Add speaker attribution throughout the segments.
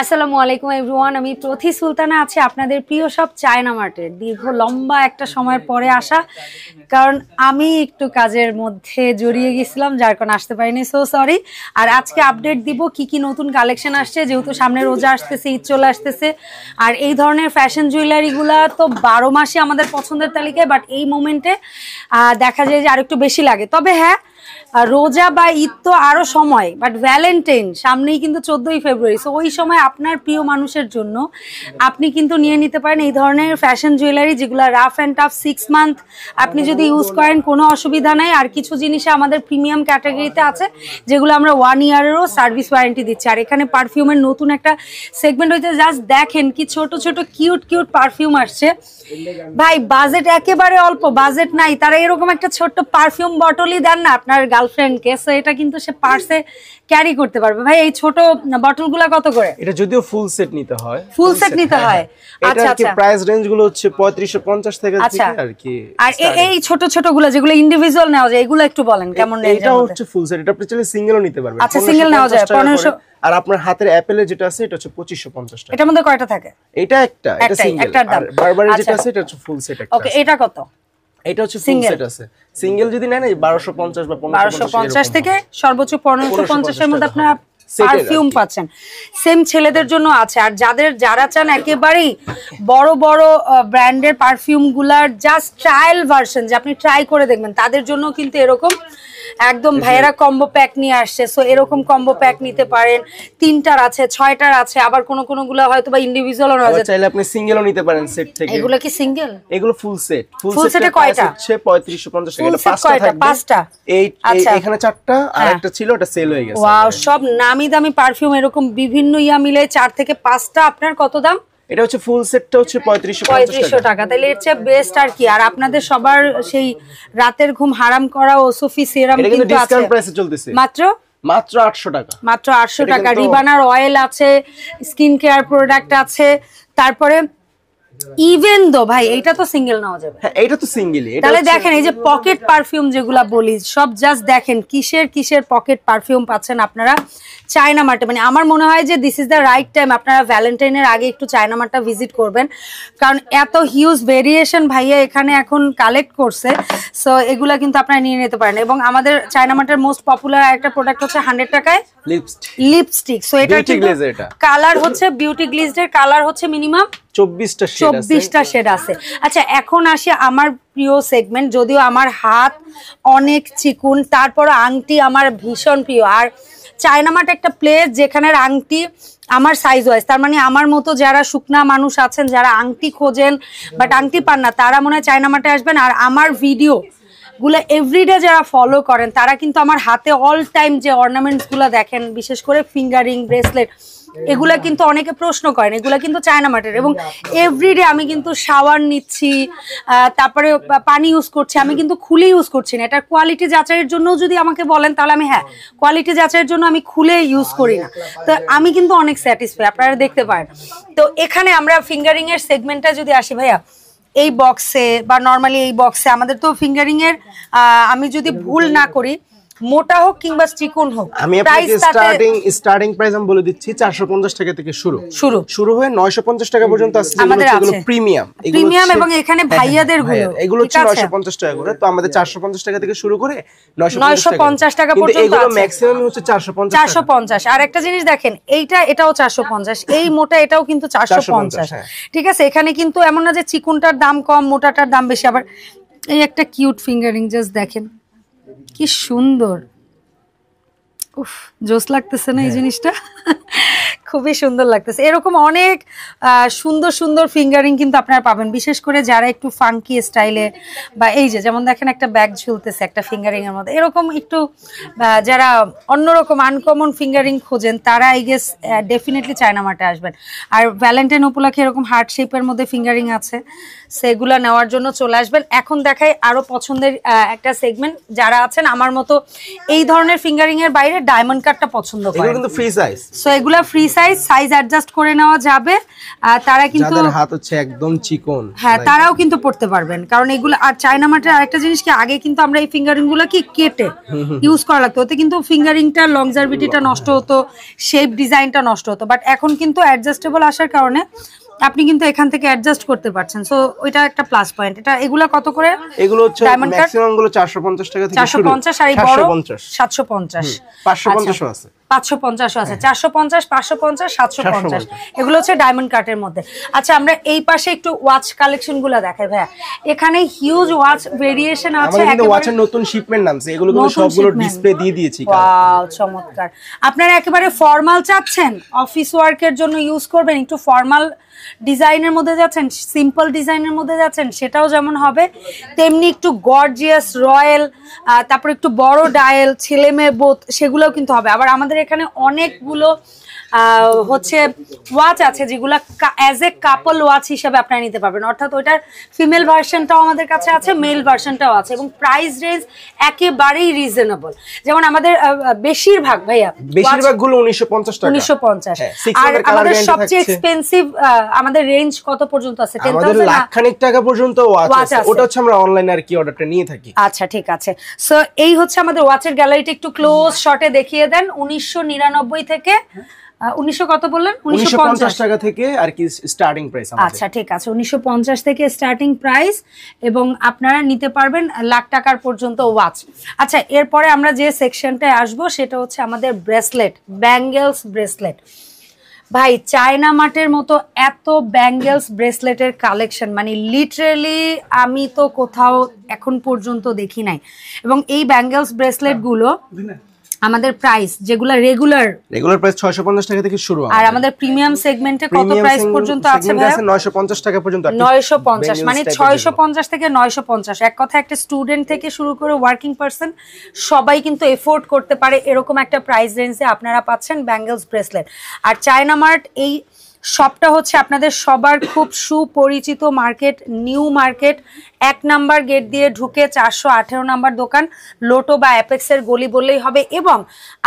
Speaker 1: আসসালামু আলাইকুম এভরিওয়ান, আমি প্রথি সুলতানা আছি আপনাদের প্রিয় সব চায়না মার্টের। দীর্ঘ লম্বা একটা সময় পরে আসা, কারণ আমি একটু কাজের মধ্যে জড়িয়ে গেছিলাম, যার কারণে আসতে পারিনি, সো সরি। আর আজকে আপডেট দিব কি কি নতুন কালেকশন আসছে, যেহেতু সামনে রোজা আসতেছে, ঈদ চলে আসতেছে। আর এই ধরনের ফ্যাশন জুয়েলারিগুলা তো 12 মাসে আমাদের পছন্দের তালিকায়, বাট এই মোমেন্টে দেখা যায় যে আরেকটু বেশি লাগে। তবে হ্যাঁ, রোজা বা ঈদ তো আরো সময়, বাট ভ্যালেন্টাইন সামনেই কিন্তু 14ই ফেব্রুয়ারি, সো ওই সময় আপনার প্রিয় মানুষের জন্য আপনি কিন্তু নিয়ে নিতে পারেন এই ধরনের ফ্যাশন জুয়েলারি, যেগুলো রাফ অ্যান্ড টাফ 6 মান্থ আপনি যদি ইউজ করেন কোনো অসুবিধা নাই। আর কিছু জিনিসে আমাদের প্রিমিয়াম ক্যাটাগরিতে আছে যেগুলো আমরা 1 ইয়ারেরও সার্ভিস ওয়ারেন্টি দিচ্ছি। আর এখানে পারফিউমের নতুন একটা সেগমেন্ট হয়েছে, জাস্ট দেখেন কি ছোট ছোট কিউট কিউট পারফিউম আসছে। ভাই বাজেট একেবারে অল্প, বাজেট নাই, তারা এরকম একটা ছোট্ট পারফিউম বটলই দেন না আপনার গার্লফ্রেন্ডকে, সো এটা কিন্তু সে পার্সে ক্যারি করতে পারবে। ভাই এই ছোট বটলগুলা কত করে?
Speaker 2: এটা যদিও ফুল সেট নিতে হয়,
Speaker 1: ফুল সেট নিতে হয়। আচ্ছা আচ্ছা,
Speaker 2: প্রাইস রেঞ্জ গুলো হচ্ছে 3550 থেকে আর কি।
Speaker 1: আর এই ছোট ছোট গুলো যেগুলো ইন্ডিভিজুয়াল নেওয়া যায়, এগুলো একটু বলেন কেমন রেঞ্জ?
Speaker 2: এটা হচ্ছে ফুল সেট, এটা আপনি চাইলে সিঙ্গেলও নিতে পারবেন।
Speaker 1: আচ্ছা, সিঙ্গেল নেওয়া যায় 1500।
Speaker 2: আর আপনার হাতের অ্যাপেলে যেটা আছে এটা হচ্ছে 2550 টাকা।
Speaker 1: এটার মধ্যে কয়টা থাকে?
Speaker 2: এটা একটা, এটা সিঙ্গেল। আর বারবারে যেটা আছে এটা হচ্ছে ফুল সেট একটা।
Speaker 1: ওকে, এটা কত?
Speaker 2: এটা হচ্ছে ফুল সেট আছে। সিঙ্গেল যদি নেন 1250 বা
Speaker 1: 1250 থেকে সর্বোচ্চ 1550 এর মধ্যে আপনারা পারফিউম পাচ্ছেন। সেম ছেলেদের জন্য আছে। আর যারা চান একেবারেই বড় বড় ব্র্যান্ডের পারফিউম গুলার জাস্ট ট্রায়াল ভার্সন, যে আপনি ট্রাই করে দেখবেন, তাদের জন্য কিন্তু এরকম একদম ভাইয়েরা কম্বো প্যাক নিয়ে আসছে। সো এরকম কম্বো প্যাক নিতে পারেন, 3টার আছে, 6টার আছে, আবার কোনগুলো হয়তো বা ইন্ডিভিজুয়ালও রয়েছে,
Speaker 2: চাইলে আপনি সিঙ্গেলও নিতে পারেন সেট থেকে।
Speaker 1: এগুলো কি সিঙ্গেল?
Speaker 2: এগুলো ফুল সেট।
Speaker 1: ফুল সেটে কয়টা?
Speaker 2: হচ্ছে 3550 টাকা। এটা 5টা থাকবে। 5টা। এখানে 4টা, আর একটা ছিল ওটা সেল হয়ে গেছে।
Speaker 1: ওয়াও, সব নামি দামি পারফিউম এরকম বিভিন্ন ইয়া মিলে 4 থেকে 5টা। আপনার কত দাম?
Speaker 2: এটা হচ্ছে ফুল সেটটা হচ্ছে 3550
Speaker 1: টাকা। তাহলে এর চেয়ে বেস্ট আর কি। আর আপনাদের সবার সেই রাতের ঘুম হারাম করা ওসফি সিরাম কিন্তু আছে,
Speaker 2: ডিসকাউন্ট প্রাইসে চলতেছে
Speaker 1: মাত্র
Speaker 2: 800 টাকা।
Speaker 1: মাত্র 800 টাকা। রিবানার অয়েল আছে, স্কিন কেয়ার প্রোডাক্ট আছে, তারপরে ইভেন দো ভাই এইটা তো সিঙ্গেল নাও যাবে।
Speaker 2: হ্যাঁ, এটা তো সিঙ্গেলই।
Speaker 1: তাহলে দেখেন এই যে পকেট পারফিউম যেগুলা বলি, সব জাস্ট দেখেন কিসের পকেট পারফিউম পাচ্ছেন আপনারা চায়না মার্টে। মানে আমার মনে হয় যে this is the right time আপনারা ভ্যালেন্টাইনের আগে একটু চায়না মার্টটা ভিজিট করবেন, কারণ এত হিউজ ভেরিয়েশন ভাইয়া এখানে এখন কালেক্ট করছে। সো এগুলা কিন্তু আপনারা নিয়ে নিতে পারেন। এবং আমাদের চায়না মার্টের মোস্ট পপুলার একটা প্রোডাক্ট হচ্ছে 100 টাকায় লিপস্টিক। সো এটা কালার হচ্ছে বিউটি গ্লিজের কালার হচ্ছে মিনিমাম 24টা শেড আছে। আচ্ছা, এখন আসি আমার প্রিয় সেগমেন্ট। যদিও আমার হাত অনেক চিকুন, তারপর আংটি আমার ভীষণ প্রিয়। আর চায়না মার্ট একটা প্লেস যেখানের আংটি আমার সাইজ ওয়াইজ, তার মানে আমার মতো যারা শুকনা মানুষ আছেন, যারা আংটি খোঁজেন বাট আংটি পান না, তারা মনে হয় চায়না মার্টে আসবেন। আর আমার ভিডিও গুলো এভরিডে যারা ফলো করেন, তারা কিন্তু আমার হাতে অল টাইম যে অর্নামেন্টস গুলো দেখেন, বিশেষ করে ফিঙ্গারিং, ব্রেসলেট, এগুলা কিন্তু অনেকে প্রশ্ন করেন, এগুলা কিন্তু চায়না মার্টের। এবং এভরিডে আমি কিন্তু শাওয়ার নিচ্ছি, তারপরে পানি ইউজ করছি, আমি কিন্তু খুলে ইউজ করছি না। এটার কোয়ালিটি যাচাইয়ের জন্য যদি আমাকে বলেন, তাহলে আমি হ্যাঁ, কোয়ালিটি যাচাইয়ের জন্য আমি খুলে ইউজ করি না। তো আমি কিন্তু অনেক স্যাটিসফাই, আপনারা দেখতে পারেন। তো এখানে আমরা ফিঙ্গারিং এর সেগমেন্টটা যদি আসি ভাইয়া, এই বক্সে বা নর্মালি এই বক্সে আমাদের তো ফিঙ্গারিং এর আমি যদি ভুল না করি, মোটা হোক কিংবা চিকন হোক,
Speaker 2: আমি আপনাকে স্টার্টিং প্রাইস আমি বলে দিচ্ছি 450 টাকা থেকে শুরু হয়ে 950 টাকা পর্যন্ত আছে। যেগুলো প্রিমিয়াম
Speaker 1: এবং এখানে ভাইয়াদের
Speaker 2: এগুলো হচ্ছে 950 টাকা করে। তো আমাদের 450 টাকা থেকে শুরু করে
Speaker 1: 950 টাকা পর্যন্ত আছে।
Speaker 2: এগুলো ম্যাক্সিমাম হচ্ছে 450।
Speaker 1: আর একটা জিনিস দেখেন, এটাও 450, এই মোটা এটাও কিন্তু 450। ঠিক আছে, এখানে কিন্তু এমন না যে চিকনটার দাম কম, মোটাটার দাম বেশি। আবার এই একটা কিউট ফিঙ্গারিং, জাস্ট দেখেন কি সুন্দর, উফ জোস লাগতেছে না এই জিনিসটা? খুবই সুন্দর লাগতেছে। এরকম অনেক সুন্দর সুন্দর ফিঙ্গারিং কিন্তু আপনারা পাবেন, বিশেষ করে যারা একটু ফাঙ্কি স্টাইলে, বা এই যে যেমন দেখেন একটা ব্যাগ ঝুলতেছে একটা ফিঙ্গারিং এর মধ্যে, এরকম একটু যারা অন্যরকম আনকমন ফিঙ্গারিং খোঁজেন, তারা আই গেস ডেফিনেটলি চায়না মার্টে আসবেন। আর ভ্যালেন্টাইন উপলক্ষে এরকম হার্ট শেপের মধ্যে ফিঙ্গারিং আছে, সেগুলো নেওয়ার জন্য চলে আসবেন। এখন দেখাই আরো পছন্দের একটা সেগমেন্ট, যারা আছেন আমার মতো এই ধরনের ফিঙ্গারিং এর বাইরে ডায়মন্ড কাটটা পছন্দ করেন,
Speaker 2: এগুলো কিন্তু ফ্রি সাইজ।
Speaker 1: সো এগুলা ফ্রি সাইজ অ্যাডজাস্ট করে নেওয়া যাবে। তারা কিন্তু
Speaker 2: যাদের হাত হচ্ছে একদম চিকন,
Speaker 1: হ্যাঁ তারাও কিন্তু পড়তে পারবেন, কারণ এগুলো আর চায়না মার্টের আরেকটা জিনিস কি, আগে কিন্তু আমরা এই ফিঙ্গারিং গুলো কি কেটে ইউজ করা লাগতো, ওতে কিন্তু ফিঙ্গারিংটা লংজারভিটিটা নষ্ট হতো, শেপ ডিজাইনটা নষ্ট হতো। বাট এখন কিন্তু অ্যাডজাস্টেবল আসার কারণে আপনি কিন্তু এখান থেকে অ্যাডজাস্ট করতে পারছেন, সো ওইটা একটা প্লাস পয়েন্ট। এটা এগুলো কত করে?
Speaker 2: এগুলো হচ্ছে ম্যাক্সিমাম গুলো 450 টাকা থেকে শুরু,
Speaker 1: 450 আর এই বড় 750,
Speaker 2: 550 ও আছে,
Speaker 1: 550 আছে, 450, 550, 750, এগুলো হচ্ছে ডায়মন্ড কাটের মধ্যে। আচ্ছা আমরা এই পাশে একটু ওয়াচ কালেকশন গুলো দেখাই ভাইয়া, এখানে হিউজ ওয়াচ ভেরিয়েশন আছে।
Speaker 2: আমাদের কিন্তু ওয়াচের নতুন শিপমেন্ট নামছে, এগুলো কিন্তু সবগুলো ডিসপ্লে দিয়ে দিয়েছি।
Speaker 1: ওয়াও চমৎকার। আপনারা একেবারে ফর্মাল চাচ্ছেন, অফিস ওয়ার্কের জন্য ইউজ করবেন, একটু ফর্মাল ডিজাইনের মধ্যে যাচ্ছেন, সিম্পল ডিজাইনের মধ্যে যাচ্ছেন, সেটাও যেমন হবে, তেমনি একটু গর্জিয়াস রয়্যাল, তারপর একটু বড় ডায়াল, ছেলে মেয়ে বোথ, সেগুলোও কিন্তু হবে। আবার আমাদের এখানে অনেকগুলো হচ্ছে ওয়াচ আছে যেগুলো অ্যাজ এ কাপল ওয়াচ হিসেবে আপনারা নিতে পারবেন, অর্থাৎ ওইটার ফিমেল ভার্সনটাও আমাদের কাছে আছে, মেল ভার্সনটাও আছে, এবং প্রাইস রেঞ্জ একেবারেই রিজনেবল। যেমন আমাদের বেশিরভাগ ভাইয়া
Speaker 2: বেশিরভাগগুলো 1950 টাকা,
Speaker 1: 1950। আর আমাদের সবচেয়ে এক্সপেন্সিভ আমাদের রেঞ্জ কত পর্যন্ত আছে? 10,000
Speaker 2: লাখ খানিক টাকা পর্যন্ত ওয়াচ আছে, ওটা হচ্ছে আমরা অনলাইনে আর কি অর্ডারটা নিয়ে থাকি।
Speaker 1: আচ্ছা ঠিক আছে, সো এই হচ্ছে আমাদের ওয়াচের গ্যালারিটা, একটু ক্লোজ শটে দেখিয়ে দেন। 1999 থেকে 1900 কত বললেন?
Speaker 2: 1950 টাকা থেকে আর কি স্টার্টিং প্রাইস আমাদের।
Speaker 1: আচ্ছা ঠিক আছে, 1950 থেকে স্টার্টিং প্রাইস, এবং আপনারা নিতে পারবেন লাখ টাকার পর্যন্ত ওয়াচ। আচ্ছা এরপরে আমরা যে সেকশনটায় আসবো সেটা হচ্ছে আমাদের ব্রেসলেট, ব্যাঙ্গেলস ব্রেসলেট। ভাই চায়না মার্টের মতো এত ব্যাঙ্গেলস ব্রেসলেটের কালেকশন মানে লিটারেলি আমি তো কোথাও এখন পর্যন্ত দেখি নাই। এবং এই ব্যাঙ্গেলস ব্রেসলেট গুলো আমাদের প্রাইস যেগুলো রেগুলার
Speaker 2: প্রাইস 650 টাকা থেকে শুরু,
Speaker 1: আর আমাদের প্রিমিয়াম সেগমেন্টে কত প্রাইস পর্যন্ত আছে ভাইয়া?
Speaker 2: 950 টাকা পর্যন্ত।
Speaker 1: 950 মানে 650 থেকে 950, এক কথা একটা স্টুডেন্ট থেকে শুরু করে ওয়ার্কিং পারসন সবাই কিন্তু এফোর্ড করতে পারে, এরকম একটা প্রাইস রেঞ্জে আপনারা পাচ্ছেন ব্যাঙ্গেলস ব্রেসলেট। আর চায়না মার্ট এই শপটা হচ্ছে আপনাদের সবার খুব সুপরিচিত market, new market, 1 number gate দিয়ে ঢুকে 418 নাম্বার দোকান, লোটো বা অ্যাপেক্সের গলি বললেই হবে। এবং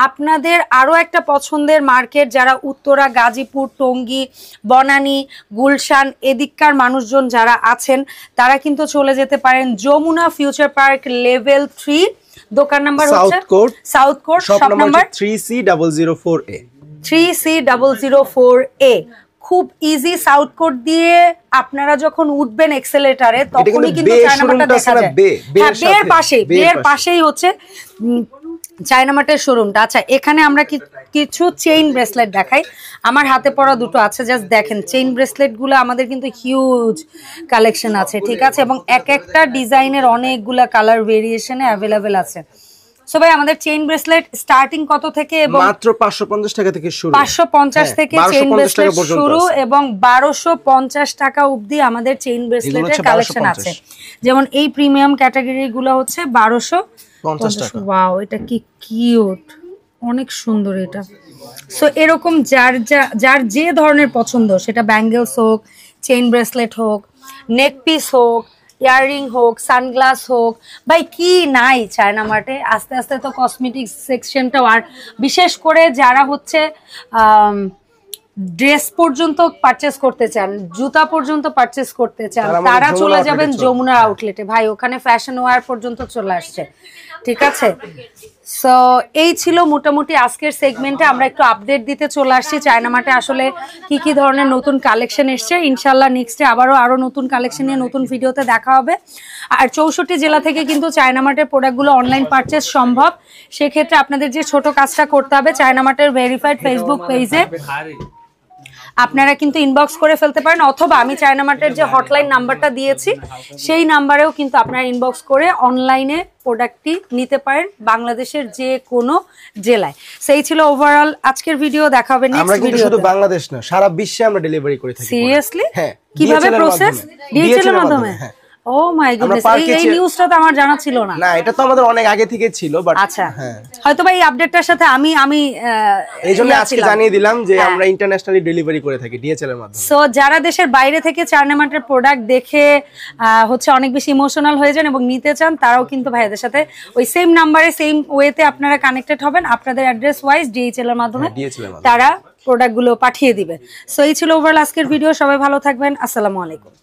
Speaker 1: আপনাদের আরও একটা পছন্দের মার্কেট, যারা উত্তরা, গাজীপুর, টঙ্গী, বনানী, গুলশান এদিককার মানুষজন যারা আছেন তারা কিন্তু চলে যেতে পারেন যমুনা ফিউচার পার্ক লেভেল 3, দোকান নাম্বার হচ্ছে south court, shop number
Speaker 2: 3C004A।
Speaker 1: 3C004A। খুব ইজি সাউথ কোর্ট দিয়ে আপনারা যখন উঠবেন এক্সেলেটারে তখনই কিন্তু চায়না মার্টটা দেখা যায়। হ্যাঁ বের পাশেই হচ্ছে চায়না মার্টের শোরুমটা। আচ্ছা এখানে আমরা কিছু চেইন ব্রেসলেট দেখাই, আমার হাতে পড়া দুটো আছে, জাস্ট দেখেন চেইন ব্রেসলেট গুলো আমাদের কিন্তু হিউজ কালেকশন আছে, ঠিক আছে, এবং এক একটা ডিজাইনের অনেকগুলা কালার ভেরিয়েশনে অ্যাভেলেবেল আছে। সো ভাই আমাদের চেইন ব্রেসলেট স্টার্টিং কত থেকে? এবং
Speaker 2: মাত্র 550 টাকা থেকে শুরু,
Speaker 1: 550 থেকে চেইন ব্রেসলেট শুরু, এবং 1250 টাকা অবধি আমাদের চেইন ব্রেসলেটের কালেকশন আছে। যেমন এই প্রিমিয়াম ক্যাটাগরি গুলো হচ্ছে 1250 টাকা। ওয়াও এটা কি কিউট, অনেক সুন্দর এটা। সো এরকম যার যে ধরনের পছন্দ, সেটা ব্যাঙ্গেলস হোক, চেইন ব্রেসলেট হোক, নেক পিস হোক, ইয়াররিং হোক, সানগ্লাস হোক, ভাই কি নাই চায়না মার্টে। আস্তে আস্তে তো কসমেটিক্স সেকশনটাও, আর বিশেষ করে যারা হচ্ছে ড্রেস পর্যন্ত পারচেস করতে চান, জুতা পর্যন্ত পারচেস করতে চান, তারা চলে যাবেন যমুনার আউটলেটে। ভাই ওখানে ফ্যাশন ওয়্যার পর্যন্ত চলে আসছে, ঠিক আছে। সো এই ছিল মোটামুটি আজকের সেগমেন্টে, আমরা একটু আপডেট দিতে চলে আসছি চায়না মার্টে আসলে কি কি ধরনের নতুন কালেকশন এসছে। ইনশাল্লাহ নেক্সটে আরো নতুন কালেকশন নিয়ে নতুন ভিডিওতে দেখা হবে। আর 64 জেলা থেকে কিন্তু চায়না মার্টের প্রোডাক্টগুলো অনলাইন পারচেস সম্ভব। সেক্ষেত্রে আপনাদের যে ছোট কাজটা করতে হবে, চায়না মার্টের ভেরিফাইড ফেসবুক পেজে আপনারা কিন্তু ইনবক্স করে ফেলতে পারেন, অথবা আমি চায়না মার্টের যে হটলাইন নাম্বারটা দিয়েছি সেই নাম্বারেও কিন্তু আপনারা ইনবক্স করে অনলাইনে প্রোডাক্টটি নিতে পারেন বাংলাদেশের যে কোনো জেলায়। সেই ছিল ওভারঅল আজকের ভিডিও, দেখা হবে নেক্সট ভিডিওতে। আমরা
Speaker 2: কিন্তু শুধু বাংলাদেশ না, সারা বিশ্বে আমরা ডেলিভারি করে থাকি।
Speaker 1: সিরিয়াসলি?
Speaker 2: হ্যাঁ।
Speaker 1: কিভাবে প্রসেস? ডিএচএল এর মাধ্যমে? ও মাই গুডনেস, এই নিউজটা তো আমার জানা ছিল না।
Speaker 2: না, এটা তো আমাদের অনেক আগে থেকে ছিল, বাট
Speaker 1: আচ্ছা হয়তো ভাই এই আপডেটটার সাথে আমি
Speaker 2: এইজন্য আজকে জানিয়ে দিলাম যে আমরা ইন্টারন্যাশনালি ডেলিভারি করে থাকি ডিএচএল এর মাধ্যমে।
Speaker 1: সো যারা দেশের বাইরে থেকে চায়নামার্টের প্রোডাক্ট দেখে হচ্ছে অনেক বেশি ইমোশনাল হয়ে যান এবং নিতে চান, তারাও কিন্তু ভাইদের সাথে ওই সেম নাম্বারে সেম ওয়েতে আপনারা কানেক্টেড হবেন, আপনাদের অ্যাড্রেস ওয়াইজ ডিএচএল এর মাধ্যমে তারা প্রোডাক্টগুলো পাঠিয়ে দিবে। সো এই ছিল ওভারঅল আজকের ভিডিও, সবাই ভালো থাকবেন, আসসালামু আলাইকুম।